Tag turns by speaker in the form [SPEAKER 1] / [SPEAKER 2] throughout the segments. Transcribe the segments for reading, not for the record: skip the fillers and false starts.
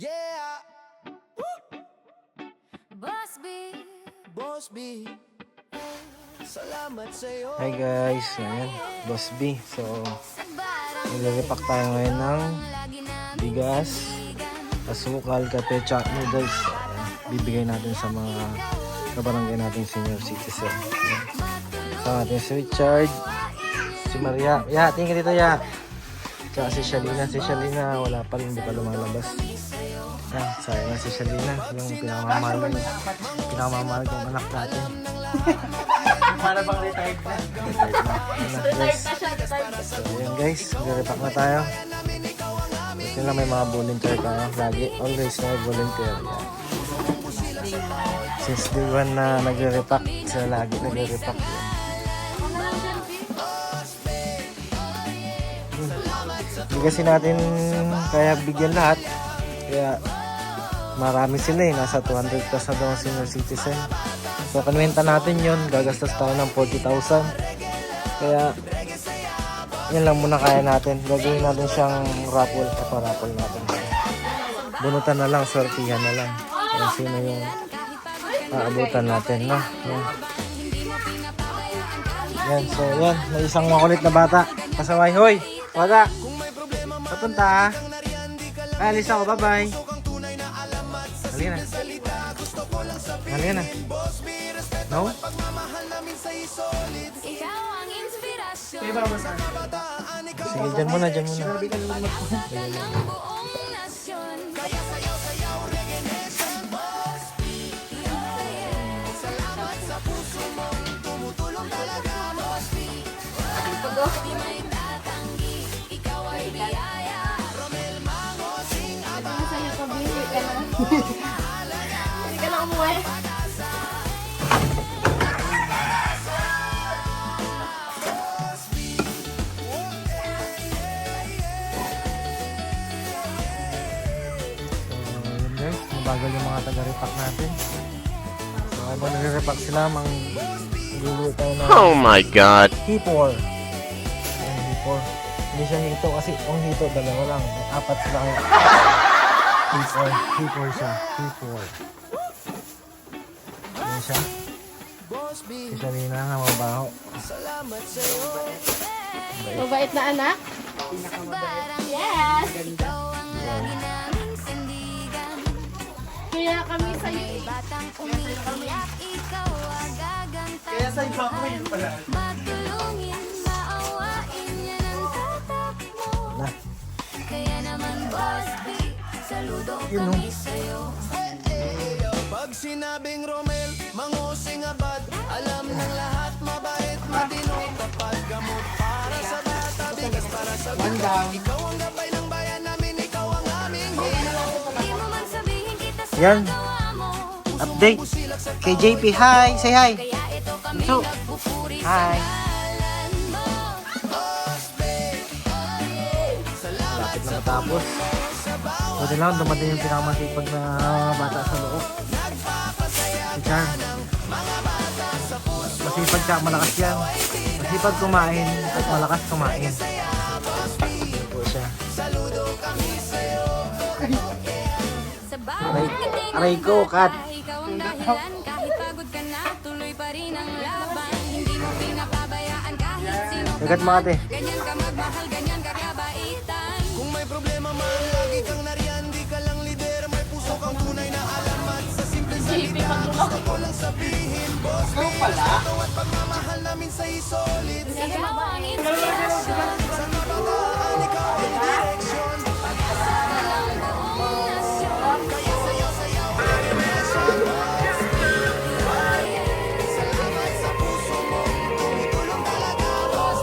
[SPEAKER 1] Yeah,
[SPEAKER 2] Boss B.
[SPEAKER 1] salamat sa'yo.
[SPEAKER 3] Hi guys, ayan, Boss B. So, nagre-repack tayo ngayon ng bigas, asukal, kape, chop noodles. So, ayan, bibigay natin sa mga kabarangay natin senior citizen. Ayan. Sa natin si Richard, si Maria. Ya, tingin dito ya. Tsaka si Shalina. Si Shalina, wala pa rin, hindi pa lumalabas. Ayan, sayang si Shalina. Yung pinakamamahal kong anak natin.
[SPEAKER 4] Para bang retired na?
[SPEAKER 3] Guys. So, ayan guys, mag-repack na tayo. Ito lang, may mga volunteer tayo. Lagi, always may volunteer. Yan. Since day one na nagre-repack, sila lagi nagre-repack. Hindi kasi natin kaya bigyan lahat. Kaya marami sila eh. Nasa 200 plus na daw ang senior citizen. So, kanwenta natin yun. Gagastos tayo ng 40,000. Kaya, yun lang muna kaya natin. Gagawin natin siyang raffle. Kaparaffle natin. Bunutan na lang. Sortihan na lang. Kung sino yung aabutan natin. No? Yan. Yan. So, yan. May isang makulit na bata. Pasaway. Hoy! Bata! Papunta ha? Alis ako. Bye-bye. Halika na. Halika na. No?
[SPEAKER 4] May ba masan?
[SPEAKER 3] Sige, dyan muna, dyan muna.
[SPEAKER 2] Hindi ka na umuwi.
[SPEAKER 3] So, yun guys, mabagal yung mga taga-repack natin. So, habang nag-repack sila, gulo tayo na
[SPEAKER 5] Oh my god.
[SPEAKER 3] hipor. Ayan, hipor. Hindi siya hito kasi kung hito, dalawa lang. Apat sila kayo. Hipor siya. Hipor. Ayan siya. Si Shalina na mabaho.
[SPEAKER 2] Mabait na anak? Yes! Kaya kami sa'yo eh.
[SPEAKER 4] Kaya sa iba ko yun pala.
[SPEAKER 3] Yun o.
[SPEAKER 1] Pag sinabing Romel, mangusing abad. Alam ng lahat, mabait, matino. Tapat gamot para sa bata, bigas para sa bata. Ikaw ang gabay ng bayan namin, ikaw ang aming hero.
[SPEAKER 3] Yan. Update. Kay JP, hi. Say hi. So, hi. Lapit na matapos. Pwede lang, dumating yung pinakamasipag na bata sa loob. Si Char. Masipag siya, malakas yan. Masipag kumain at malakas kumain. Ito po siya. Aray ko, kat. Dagat mga ate.
[SPEAKER 1] Kung may problema man, lagi kang nariyan. Di ka lang lider, may puso kang tunay na alamat. Sa simpleng salita, gusto ko lang sabihin, boss.
[SPEAKER 4] Ikaw pala?
[SPEAKER 1] Ikaw at pagmamahal namin sa'yo solid. Sa mga bataan, ikaw ang direksyon. Kaya sa'yo, very mission. Salamat sa puso mo, tumutulong talaga, boss.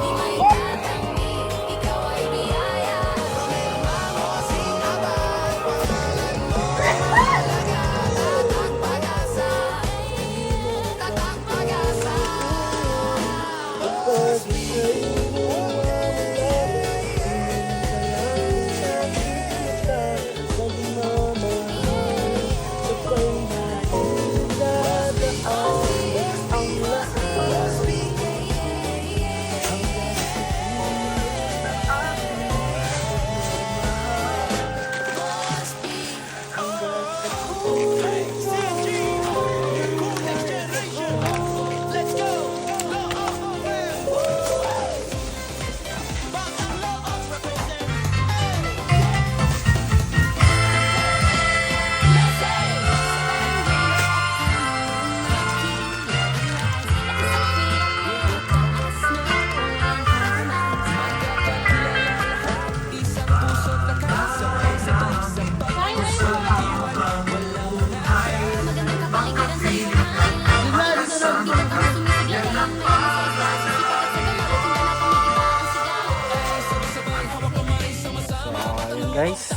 [SPEAKER 1] Di may tatanggi, ikaw ay biyaya. Romel, mangosing abad. Pangalan mo, talaga, tatak pag-asa. Tatak pag-asa.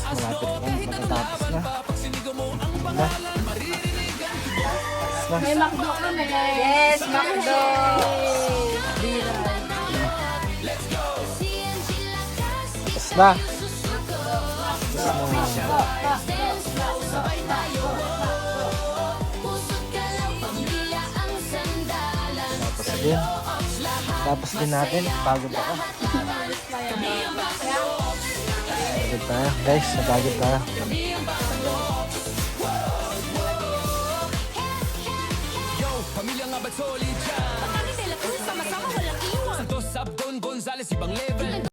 [SPEAKER 3] malapit lang, matatapos na. Na.
[SPEAKER 2] May McDo kami.
[SPEAKER 5] Yes, McDo!
[SPEAKER 3] Tapos na. Tapos na. Tapos din. Tapos din natin. Pagod ako. Pagod tayo. Guys, napagod tayo.
[SPEAKER 1] Pamilya nga ba't solid siya? Santos, Sabdon, Gonzales, ibang level.